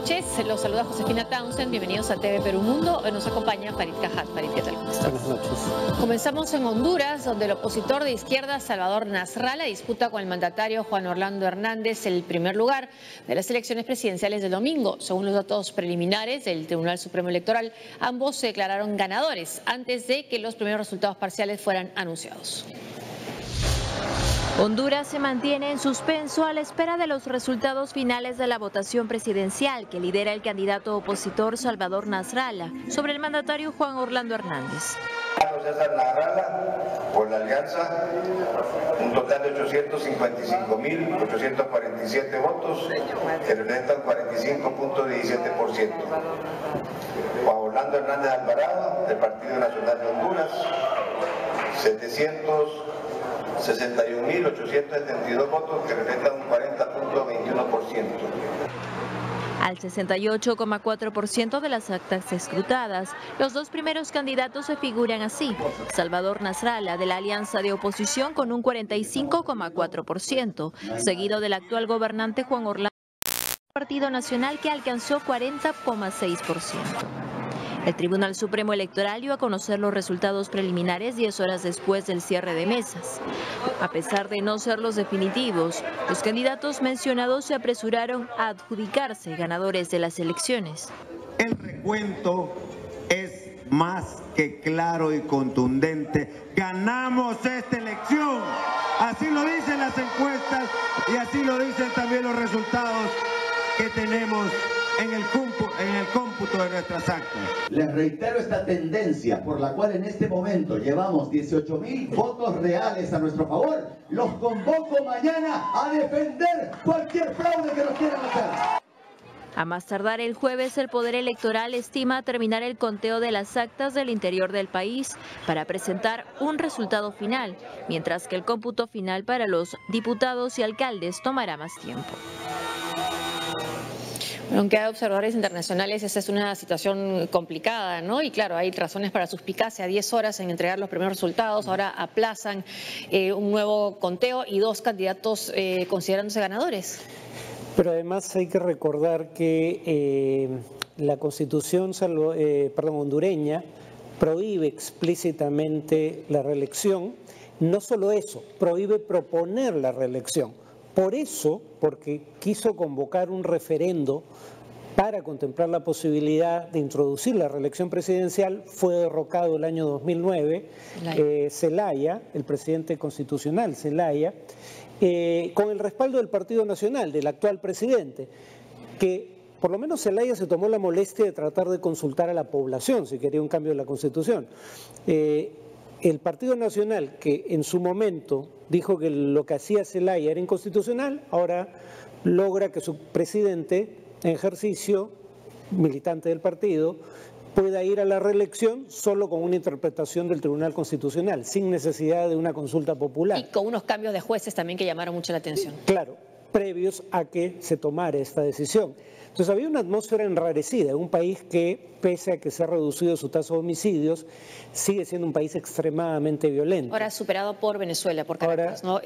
noches, los saluda Josefina Townsend, bienvenidos a TV Perú Mundo. Nos acompaña Farid Cajat. Farid, ¿qué tal? ¿Cómo estás? Buenas noches. Comenzamos en Honduras, donde el opositor de izquierda, Salvador Nasralla, disputa con el mandatario Juan Orlando Hernández el primer lugar de las elecciones presidenciales del domingo. Según los datos preliminares del Tribunal Supremo Electoral, ambos se declararon ganadores antes de que los primeros resultados parciales fueran anunciados. Honduras se mantiene en suspenso a la espera de los resultados finales de la votación presidencial que lidera el candidato opositor Salvador Nasralla sobre el mandatario Juan Orlando Hernández. César Nasralla, por la alianza, un total de 855.847 votos, que representan 45.17%. Juan Orlando Hernández Alvarado, del Partido Nacional de Honduras, 761.872 votos, que representan un 40.21%. Al 68,4% de las actas escrutadas, los dos primeros candidatos se figuran así. Salvador Nasralla, de la alianza de oposición, con un 45,4%, seguido del actual gobernante Juan Orlando, Partido Nacional, que alcanzó 40,6%. El Tribunal Supremo Electoral dio a conocer los resultados preliminares 10 horas después del cierre de mesas. A pesar de no ser los definitivos, los candidatos mencionados se apresuraron a adjudicarse ganadores de las elecciones. El recuento es más que claro y contundente. Ganamos esta elección. Así lo dicen las encuestas y así lo dicen también los resultados que tenemos en el cómputo de nuestras actas. Les reitero esta tendencia por la cual en este momento llevamos 18.000 votos reales a nuestro favor. Los convoco mañana a defender cualquier fraude que nos quieran hacer. A más tardar el jueves, el Poder Electoral estima terminar el conteo de las actas del interior del país para presentar un resultado final, mientras que el cómputo final para los diputados y alcaldes tomará más tiempo. Aunque hay observadores internacionales, esta es una situación complicada, ¿no? Y claro, hay razones para suspicacia. 10 horas en entregar los primeros resultados, ahora aplazan un nuevo conteo y dos candidatos considerándose ganadores. Pero además hay que recordar que la Constitución hondureña prohíbe explícitamente la reelección. No solo eso, prohíbe proponer la reelección. Por eso, porque quiso convocar un referendo para contemplar la posibilidad de introducir la reelección presidencial, fue derrocado el año 2009 Zelaya, el presidente constitucional Zelaya, con el respaldo del Partido Nacional, del actual presidente, que por lo menos Zelaya se tomó la molestia de tratar de consultar a la población si quería un cambio de la Constitución. El Partido Nacional, que en su momento dijo que lo que hacía Zelaya era inconstitucional, ahora logra que su presidente en ejercicio, militante del partido, pueda ir a la reelección solo con una interpretación del Tribunal Constitucional, sin necesidad de una consulta popular. Y con unos cambios de jueces también que llamaron mucho la atención. Claro, previos a que se tomara esta decisión. Entonces había una atmósfera enrarecida en un país que, pese a que se ha reducido su tasa de homicidios, sigue siendo un país extremadamente violento. Ahora superado por Venezuela, por Caracas, ¿no?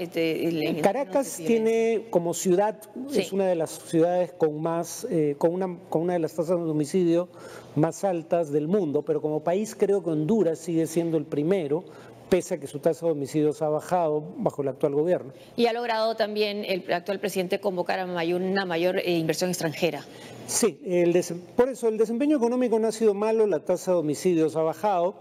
Caracas tiene como ciudad, sí, es una de las ciudades con más, con una de las tasas de homicidio más altas del mundo, pero como país creo que Honduras sigue siendo el primero, pese a que su tasa de homicidios ha bajado bajo el actual gobierno. Y ha logrado también el actual presidente convocar a una mayor inversión extranjera. Sí, por eso el desempeño económico no ha sido malo, la tasa de homicidios ha bajado,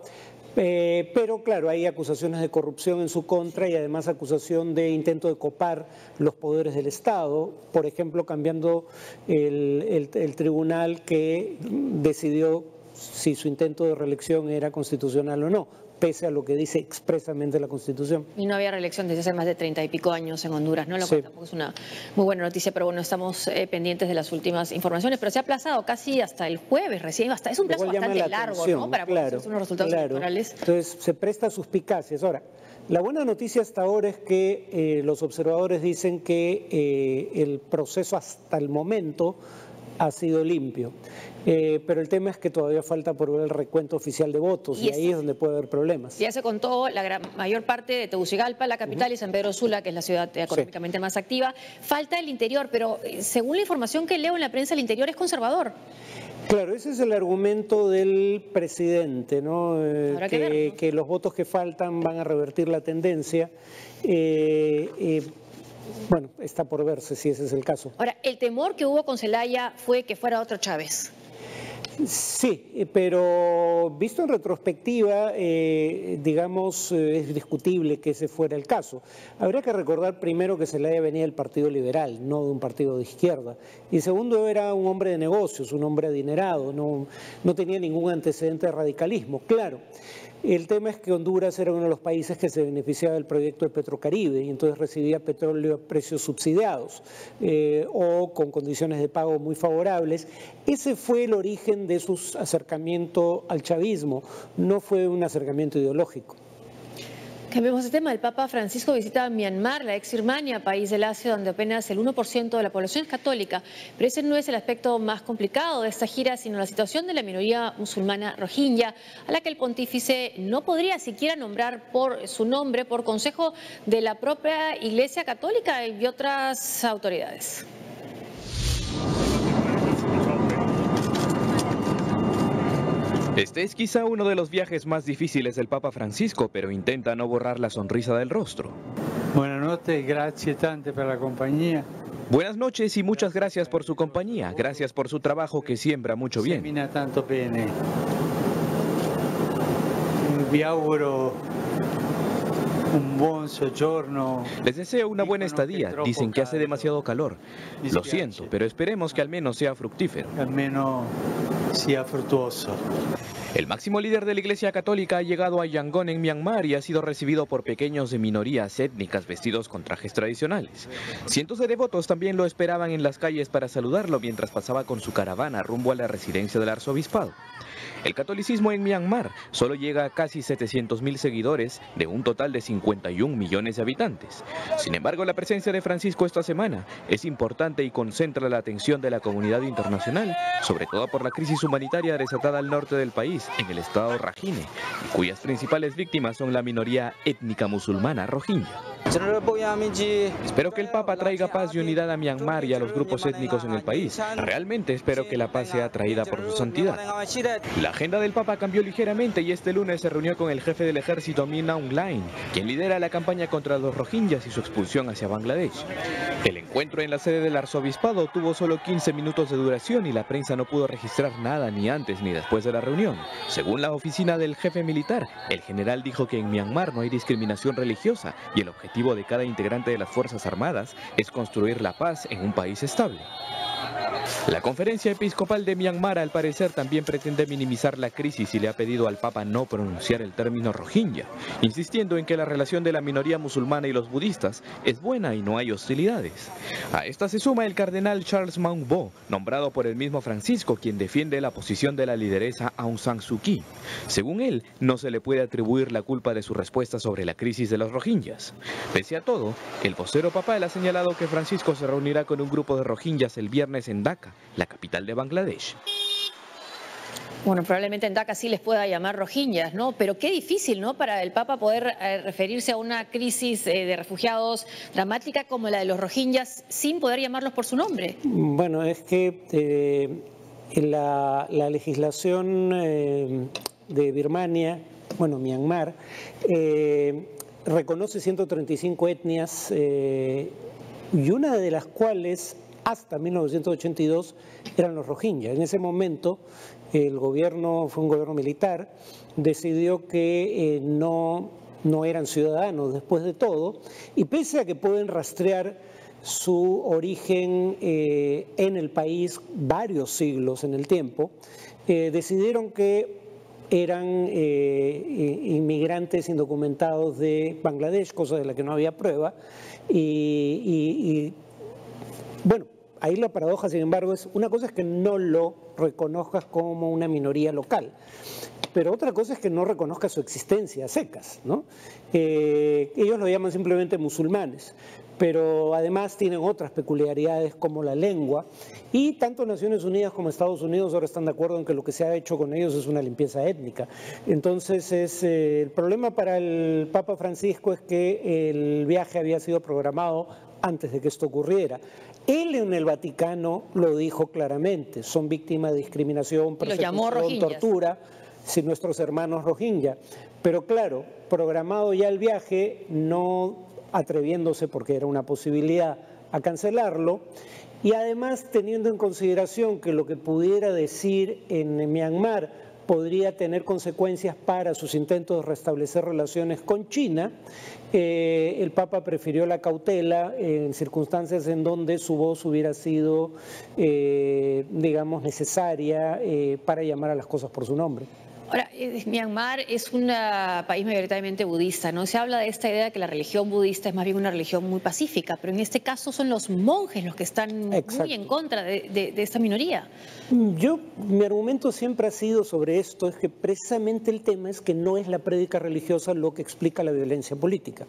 pero claro, hay acusaciones de corrupción en su contra y además acusación de intento de copar los poderes del Estado, por ejemplo, cambiando el tribunal que decidió si su intento de reelección era constitucional o no, pese a lo que dice expresamente la Constitución. Y no había reelección desde hace más de 30 y pico años en Honduras, ¿no? Lo cual tampoco es una muy buena noticia, pero bueno, estamos pendientes de las últimas informaciones, pero se ha aplazado casi hasta el jueves recién, es un plazo bastante largo, ¿no? Para poder hacer unos resultados electorales. Entonces se presta a suspicacias. Ahora, la buena noticia hasta ahora es que los observadores dicen que el proceso hasta el momento ha sido limpio. Pero el tema es que todavía falta por ver el recuento oficial de votos y ahí es donde puede haber problemas. Ya se contó la mayor parte de Tegucigalpa, la capital, y San Pedro Sula, que es la ciudad económicamente más activa. Falta el interior, pero según la información que leo en la prensa, el interior es conservador. Claro, ese es el argumento del presidente, ¿no? Que los votos que faltan van a revertir la tendencia. Bueno, está por verse si ese es el caso. Ahora, el temor que hubo con Zelaya fue que fuera otro Chávez. Sí, pero visto en retrospectiva, digamos, es discutible que ese fuera el caso. Habría que recordar primero que Zelaya venía del Partido Liberal, no de un partido de izquierda. Y segundo, era un hombre de negocios, un hombre adinerado, no tenía ningún antecedente de radicalismo. Claro, el tema es que Honduras era uno de los países que se beneficiaba del proyecto de Petrocaribe y entonces recibía petróleo a precios subsidiados o con condiciones de pago muy favorables. Ese fue el origen de su acercamiento al chavismo, no fue un acercamiento ideológico. Cambiemos de tema. El Papa Francisco visita Myanmar, la ex Birmania, país del Asia donde apenas el 1% de la población es católica. Pero ese no es el aspecto más complicado de esta gira, sino la situación de la minoría musulmana rohingya, a la que el pontífice no podría siquiera nombrar por su nombre por consejo de la propia Iglesia Católica y otras autoridades. Este es quizá uno de los viajes más difíciles del Papa Francisco, pero intenta no borrar la sonrisa del rostro. Buenas noches, gracias tante por la compañía. Buenas noches y muchas gracias por su compañía, gracias por su trabajo que siembra mucho bien. Semina tanto bene. Vi auguro un buen soggiorno. Les deseo una buena estadía, dicen que hace demasiado calor. Lo siento, pero esperemos que al menos sea fructífero. Al menos sea fructuoso. El máximo líder de la Iglesia Católica ha llegado a Yangon en Myanmar y ha sido recibido por pequeños de minorías étnicas vestidos con trajes tradicionales. Cientos de devotos también lo esperaban en las calles para saludarlo mientras pasaba con su caravana rumbo a la residencia del arzobispado. El catolicismo en Myanmar solo llega a casi 700.000 seguidores de un total de 51 millones de habitantes. Sin embargo, la presencia de Francisco esta semana es importante y concentra la atención de la comunidad internacional, sobre todo por la crisis humanitaria desatada al norte del país, en el estado Rakhine, y cuyas principales víctimas son la minoría étnica musulmana rohingya. Espero que el Papa traiga paz y unidad a Myanmar y a los grupos étnicos en el país. Realmente espero que la paz sea traída por su santidad. La agenda del Papa cambió ligeramente y este lunes se reunió con el jefe del ejército Min Aung Hlaing, quien lidera la campaña contra los rohingyas y su expulsión hacia Bangladesh. El encuentro en la sede del arzobispado tuvo solo 15 minutos de duración y la prensa no pudo registrar nada ni antes ni después de la reunión. Según la oficina del jefe militar, el general dijo que en Myanmar no hay discriminación religiosa y el objetivo de cada integrante de las Fuerzas Armadas es construir la paz en un país estable. La Conferencia Episcopal de Myanmar al parecer también pretende minimizar la crisis y le ha pedido al Papa no pronunciar el término rohingya, insistiendo en que la relación de la minoría musulmana y los budistas es buena y no hay hostilidades. A esta se suma el cardenal Charles Maung Bo, nombrado por el mismo Francisco, quien defiende la posición de la lideresa Aung San Suu Kyi. Según él, no se le puede atribuir la culpa de su respuesta sobre la crisis de los rohingyas. Pese a todo, el vocero papal ha señalado que Francisco se reunirá con un grupo de rohingyas el viernes en Dhaka, la capital de Bangladesh. Bueno, probablemente en Dhaka sí les pueda llamar rohingyas, ¿no? Pero qué difícil, ¿no?, para el Papa poder referirse a una crisis de refugiados dramática como la de los rohingyas sin poder llamarlos por su nombre. Bueno, es que la legislación de Birmania, bueno, Myanmar, reconoce 135 etnias y una de las cuales hasta 1982 eran los rohingyas. En ese momento el gobierno, fue un gobierno militar, decidió que no eran ciudadanos después de todo, y pese a que pueden rastrear su origen en el país varios siglos en el tiempo, decidieron que eran inmigrantes indocumentados de Bangladesh, cosa de la que no había prueba, y bueno, ahí la paradoja, sin embargo, es una cosa es que no lo reconozcas como una minoría local, pero otra cosa es que no reconozcas su existencia a secas, ¿no? Ellos lo llaman simplemente musulmanes, pero además tienen otras peculiaridades como la lengua, y tanto Naciones Unidas como Estados Unidos ahora están de acuerdo en que lo que se ha hecho con ellos es una limpieza étnica. Entonces el problema para el Papa Francisco es que el viaje había sido programado antes de que esto ocurriera. Él en el Vaticano lo dijo claramente, son víctimas de discriminación, persecución, tortura, si nuestros hermanos rohingya. Pero claro, programado ya el viaje, no atreviéndose, porque era una posibilidad, a cancelarlo, y además teniendo en consideración que lo que pudiera decir en Myanmar podría tener consecuencias para sus intentos de restablecer relaciones con China, el Papa prefirió la cautela en circunstancias en donde su voz hubiera sido, digamos, necesaria para llamar a las cosas por su nombre. Ahora, Myanmar es un país mayoritariamente budista, ¿no? Se habla de esta idea de que la religión budista es más bien una religión muy pacífica, pero en este caso son los monjes los que están muy en contra de esta minoría. Mi argumento siempre ha sido sobre esto, es que precisamente el tema es que no es la prédica religiosa lo que explica la violencia política.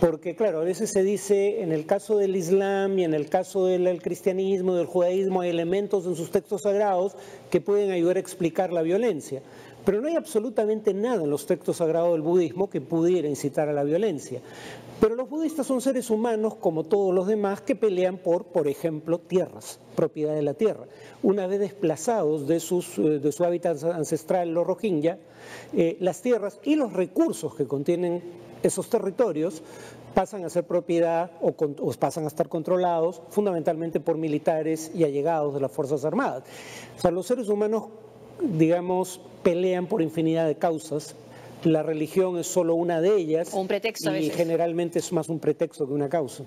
Porque claro, a veces se dice, en el caso del Islam y en el caso del cristianismo, del judaísmo, hay elementos en sus textos sagrados que pueden ayudar a explicar la violencia. Pero no hay absolutamente nada en los textos sagrados del budismo que pudiera incitar a la violencia. Pero los budistas son seres humanos, como todos los demás, que pelean por ejemplo, tierras, propiedad de la tierra. Una vez desplazados de su hábitat ancestral, los rohingya, las tierras y los recursos que contienen esos territorios pasan a ser propiedad o pasan a estar controlados fundamentalmente por militares y allegados de las Fuerzas Armadas. O sea, los seres humanos, digamos, pelean por infinidad de causas. La religión es solo una de ellas. O un pretexto a veces. Y generalmente es más un pretexto que una causa.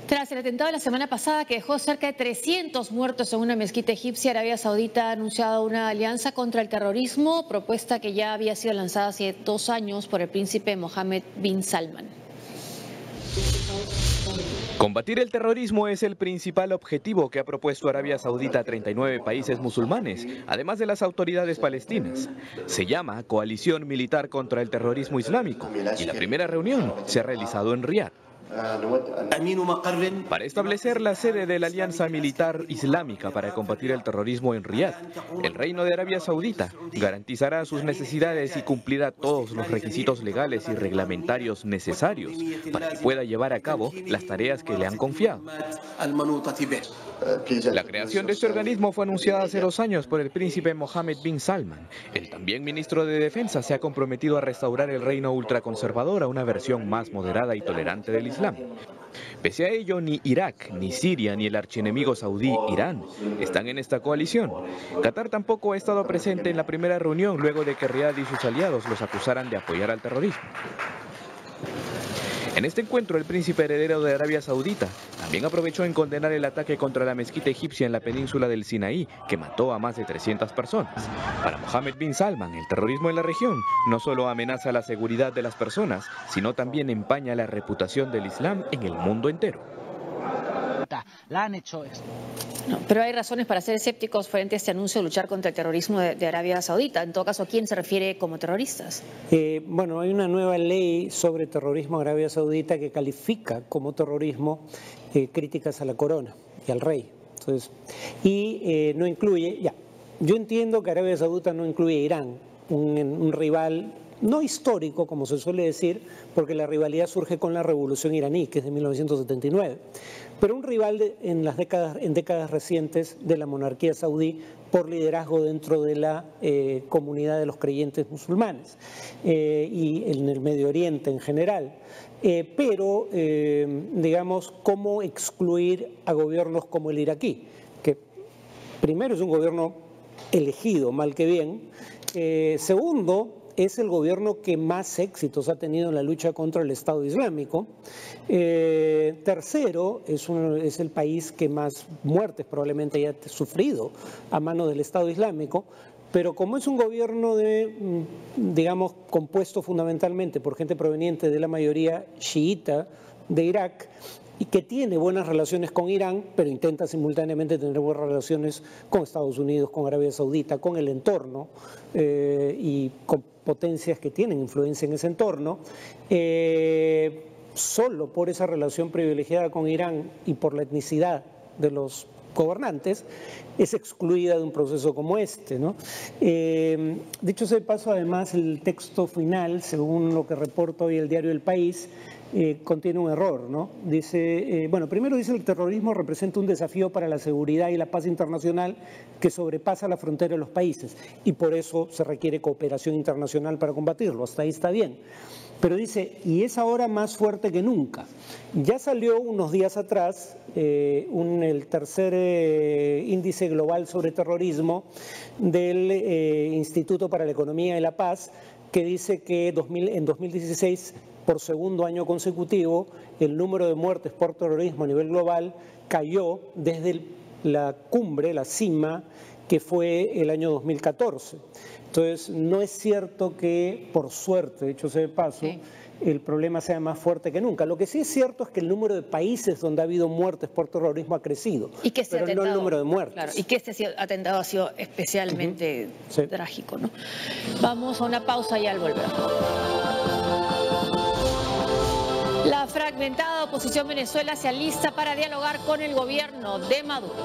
Tras el atentado de la semana pasada que dejó cerca de 300 muertos en una mezquita egipcia, Arabia Saudita ha anunciado una alianza contra el terrorismo, propuesta que ya había sido lanzada hace 2 años por el príncipe Mohammed bin Salman. Combatir el terrorismo es el principal objetivo que ha propuesto Arabia Saudita a 39 países musulmanes, además de las autoridades palestinas. Se llama Coalición Militar contra el Terrorismo Islámico y la primera reunión se ha realizado en Riad. Para establecer la sede de la Alianza Militar Islámica para combatir el terrorismo en Riad, el Reino de Arabia Saudita garantizará sus necesidades y cumplirá todos los requisitos legales y reglamentarios necesarios para que pueda llevar a cabo las tareas que le han confiado. La creación de este organismo fue anunciada hace 2 años por el príncipe Mohammed bin Salman. El también ministro de Defensa se ha comprometido a restaurar el reino ultraconservador a una versión más moderada y tolerante del Islam. Pese a ello, ni Irak, ni Siria, ni el archienemigo saudí, Irán, están en esta coalición. Qatar tampoco ha estado presente en la primera reunión luego de que Riad y sus aliados los acusaran de apoyar al terrorismo. En este encuentro, el príncipe heredero de Arabia Saudita también aprovechó en condenar el ataque contra la mezquita egipcia en la península del Sinaí, que mató a más de 300 personas. Para Mohammed bin Salman, el terrorismo en la región no solo amenaza la seguridad de las personas, sino también empaña la reputación del Islam en el mundo entero. La han hecho esto. No, pero hay razones para ser escépticos frente a este anuncio de luchar contra el terrorismo de Arabia Saudita. En todo caso, ¿a quién se refiere como terroristas? Bueno, hay una nueva ley sobre terrorismo en Arabia Saudita que califica como terrorismo críticas a la corona y al rey. Entonces, no incluye, yo entiendo que Arabia Saudita no incluye a Irán, un rival no histórico, como se suele decir, porque la rivalidad surge con la revolución iraní, que es de 1979, pero un rival en décadas recientes de la monarquía saudí por liderazgo dentro de la comunidad de los creyentes musulmanes y en el Medio Oriente en general. Pero, digamos, ¿cómo excluir a gobiernos como el iraquí? Que primero es un gobierno elegido, mal que bien. Segundo, es el gobierno que más éxitos ha tenido en la lucha contra el Estado Islámico. Tercero, es el país que más muertes probablemente haya sufrido a mano del Estado Islámico. Pero como es un gobierno digamos, compuesto fundamentalmente por gente proveniente de la mayoría chiita de Irak, y que tiene buenas relaciones con Irán, pero intenta simultáneamente tener buenas relaciones con Estados Unidos, con Arabia Saudita, con el entorno y con potencias que tienen influencia en ese entorno, solo por esa relación privilegiada con Irán y por la etnicidad de los gobernantes, es excluida de un proceso como este, ¿no? Dicho sea de paso, además, el texto final, según lo que reporta hoy el diario El País, contiene un error, ¿no? Dice, bueno, primero dice el terrorismo representa un desafío para la seguridad y la paz internacional que sobrepasa la frontera de los países y por eso se requiere cooperación internacional para combatirlo. Hasta ahí está bien. Pero dice, y es ahora más fuerte que nunca. Ya salió unos días atrás el tercer índice global sobre terrorismo del Instituto para la Economía y la Paz, que dice que en 2016, por segundo año consecutivo, el número de muertes por terrorismo a nivel global cayó desde la cumbre, la cima, que fue el año 2014. Entonces, no es cierto que, por suerte, dicho sea de paso, sí, el problema sea más fuerte que nunca. Lo que sí es cierto es que el número de países donde ha habido muertes por terrorismo ha crecido, y que pero no el número de muertes. Claro, y que este atentado ha sido especialmente trágico, ¿no? Vamos a una pausa y al volver. La fragmentada oposición Venezuela se alista para dialogar con el gobierno de Maduro.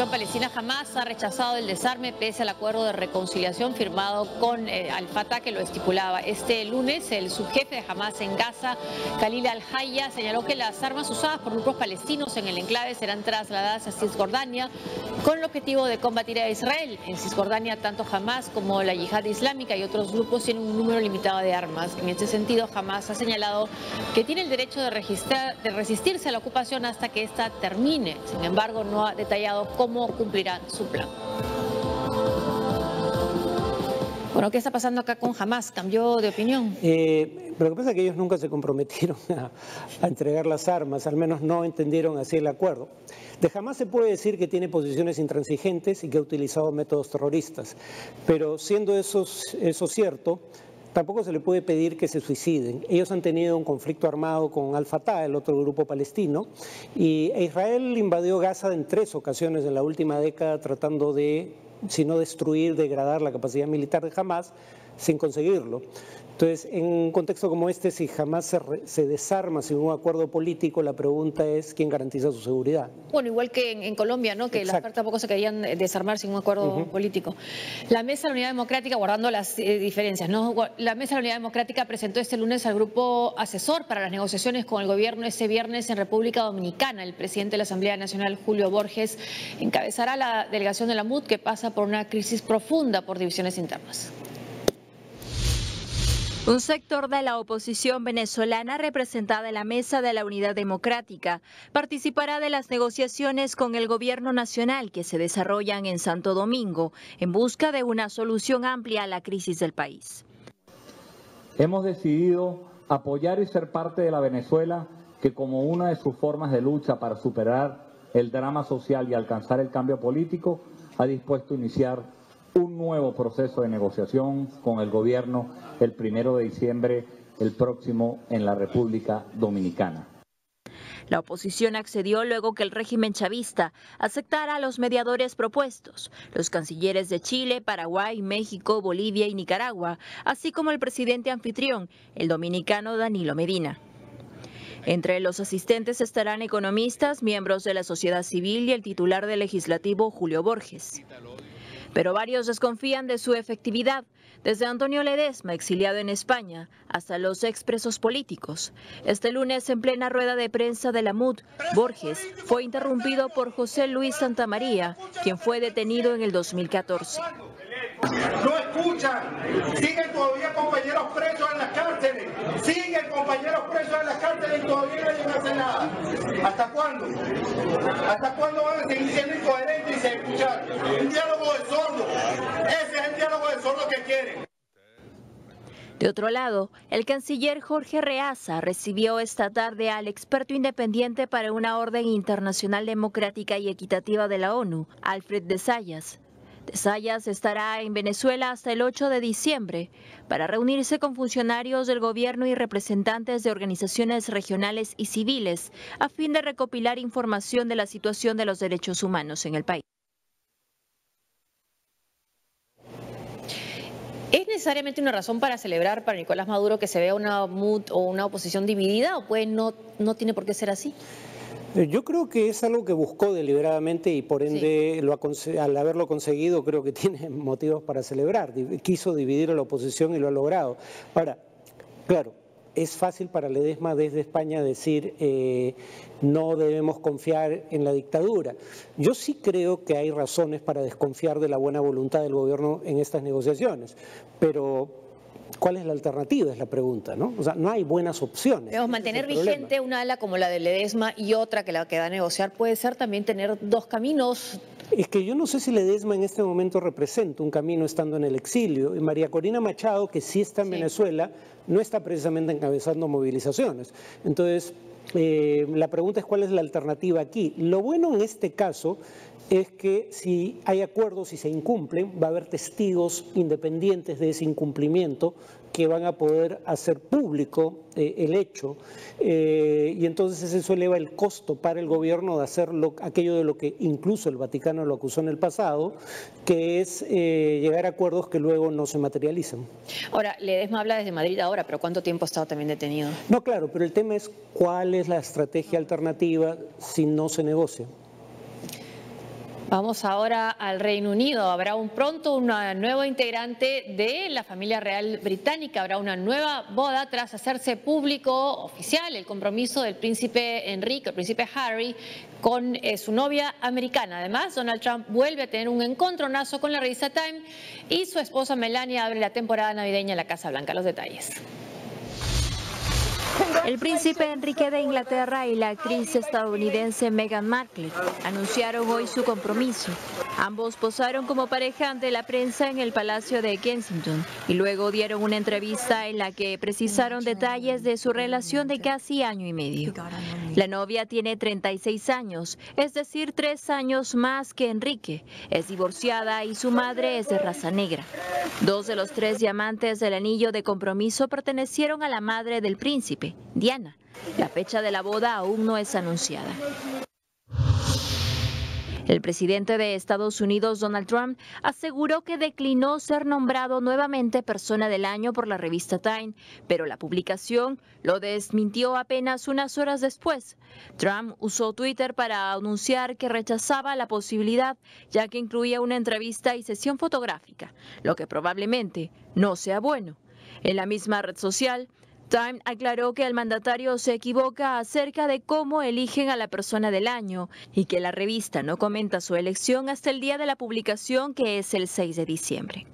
Palestina Hamás ha rechazado el desarme pese al acuerdo de reconciliación firmado con Al-Fatah que lo estipulaba. Este lunes el subjefe de Hamás en Gaza, Khalil al-Hayya, señaló que las armas usadas por grupos palestinos en el enclave serán trasladadas a Cisjordania con el objetivo de combatir a Israel. En Cisjordania tanto Hamás como la Yihad Islámica y otros grupos tienen un número limitado de armas. En este sentido, Hamás ha señalado que tiene el derecho de resistirse a la ocupación hasta que ésta termine. Sin embargo, no ha detallado cómo cumplirán su plan. Bueno, ¿qué está pasando acá con Hamás? ¿Cambió de opinión? Lo que pasa es que ellos nunca se comprometieron a entregar las armas, al menos no entendieron así el acuerdo. De Hamás se puede decir que tiene posiciones intransigentes y que ha utilizado métodos terroristas, pero siendo eso cierto, tampoco se le puede pedir que se suiciden. Ellos han tenido un conflicto armado con Al-Fatah, el otro grupo palestino, y Israel invadió Gaza en 3 ocasiones en la última década tratando de, si no destruir, degradar la capacidad militar de Hamás, sin conseguirlo. Entonces, en un contexto como este, si Hamás se desarma sin un acuerdo político, la pregunta es quién garantiza su seguridad. Bueno, igual que en Colombia, ¿no? Que las partes tampoco se querían desarmar sin un acuerdo político. La Mesa de la Unidad Democrática, guardando las diferencias, ¿no? La Mesa de la Unidad Democrática presentó este lunes al grupo asesor para las negociaciones con el gobierno este viernes en República Dominicana. El presidente de la Asamblea Nacional, Julio Borges, encabezará la delegación de la MUD, que pasa por una crisis profunda por divisiones internas. Un sector de la oposición venezolana representada en la Mesa de la Unidad Democrática participará de las negociaciones con el gobierno nacional que se desarrollan en Santo Domingo en busca de una solución amplia a la crisis del país. Hemos decidido apoyar y ser parte de la Venezuela que, como una de sus formas de lucha para superar el drama social y alcanzar el cambio político, ha dispuesto a iniciar un nuevo proceso de negociación con el gobierno el 1 de diciembre, el próximo, en la República Dominicana. La oposición accedió luego que el régimen chavista aceptara a los mediadores propuestos, los cancilleres de Chile, Paraguay, México, Bolivia y Nicaragua, así como el presidente anfitrión, el dominicano Danilo Medina. Entre los asistentes estarán economistas, miembros de la sociedad civil y el titular del legislativo, Julio Borges. Pero varios desconfían de su efectividad, desde Antonio Ledesma, exiliado en España, hasta los expresos políticos. Este lunes, en plena rueda de prensa de la MUD, Borges fue interrumpido por José Luis Santamaría, quien fue detenido en el 2014. No escuchan, siguen todavía compañeros presos en las cárceles, siguen compañeros presos en las cárceles y todavía nadie hace nada. ¿Hasta cuándo? ¿Hasta cuándo van a seguir siendo incoherentes y sin escuchar? Un diálogo de sordos, ese es el diálogo de sordos que quieren. De otro lado, el canciller Jorge Reaza recibió esta tarde al experto independiente para una orden internacional democrática y equitativa de la ONU, Alfred de Zayas. De Zayas estará en Venezuela hasta el 8 de diciembre para reunirse con funcionarios del gobierno y representantes de organizaciones regionales y civiles a fin de recopilar información de la situación de los derechos humanos en el país. ¿Es necesariamente una razón para celebrar para Nicolás Maduro que se vea una MUD o una oposición dividida o no tiene por qué ser así? Yo creo que es algo que buscó deliberadamente y por ende al haberlo conseguido creo que tiene motivos para celebrar. Quiso dividir a la oposición y lo ha logrado. Ahora, claro, es fácil para Ledesma desde España decir no debemos confiar en la dictadura. Yo sí creo que hay razones para desconfiar de la buena voluntad del gobierno en estas negociaciones, pero ¿cuál es la alternativa? Es la pregunta, ¿no? O sea, no hay buenas opciones. Debemos mantener vigente una ala como la de Ledesma y otra que la que va a negociar puede ser también tener dos caminos. Es que yo no sé si Ledesma en este momento representa un camino estando en el exilio. Y María Corina Machado, que sí está en Venezuela, no está precisamente encabezando movilizaciones. Entonces, la pregunta es cuál es la alternativa aquí. Lo bueno en este caso es que si hay acuerdos y se incumplen, va a haber testigos independientes de ese incumplimiento que van a poder hacer público el hecho y entonces eso eleva el costo para el gobierno de hacer aquello de lo que incluso el Vaticano lo acusó en el pasado, que es llegar a acuerdos que luego no se materializan. Ahora, Ledesma habla desde Madrid ahora, pero ¿cuánto tiempo ha estado también detenido? No, claro, pero el tema es cuál es la estrategia alternativa si no se negocia. Vamos ahora al Reino Unido. Habrá pronto una nueva integrante de la familia real británica. Habrá una nueva boda tras hacerse público, oficial, el compromiso del príncipe Enrique, el príncipe Harry, con su novia americana. Además, Donald Trump vuelve a tener un encontronazo con la revista Time y su esposa Melania abre la temporada navideña en la Casa Blanca. Los detalles. El príncipe Enrique de Inglaterra y la actriz estadounidense Meghan Markle anunciaron hoy su compromiso. Ambos posaron como pareja ante la prensa en el Palacio de Kensington y luego dieron una entrevista en la que precisaron detalles de su relación de casi año y medio. La novia tiene 36 años, es decir, 3 años más que Enrique. Es divorciada y su madre es de raza negra. 2 de los 3 diamantes del anillo de compromiso pertenecieron a la madre del príncipe, Diana. La fecha de la boda aún no es anunciada. El presidente de Estados Unidos, Donald Trump, aseguró que declinó ser nombrado nuevamente persona del año por la revista Time, pero la publicación lo desmintió apenas unas horas después. Trump usó Twitter para anunciar que rechazaba la posibilidad, ya que incluía una entrevista y sesión fotográfica, lo que probablemente no sea bueno. En la misma red social, Time aclaró que el mandatario se equivoca acerca de cómo eligen a la persona del año y que la revista no comenta su elección hasta el día de la publicación, que es el 6 de diciembre.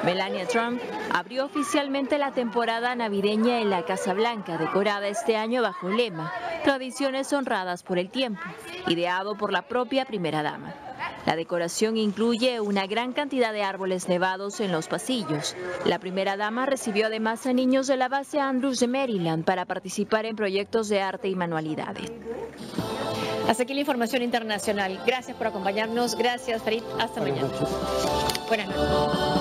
Melania Trump abrió oficialmente la temporada navideña en la Casa Blanca, decorada este año bajo el lema "Tradiciones honradas por el tiempo", ideado por la propia primera dama. La decoración incluye una gran cantidad de árboles nevados en los pasillos. La primera dama recibió además a niños de la base Andrews de Maryland para participar en proyectos de arte y manualidades. Hasta aquí la información internacional. Gracias por acompañarnos. Gracias, Farid. Hasta mañana. Buenas noches.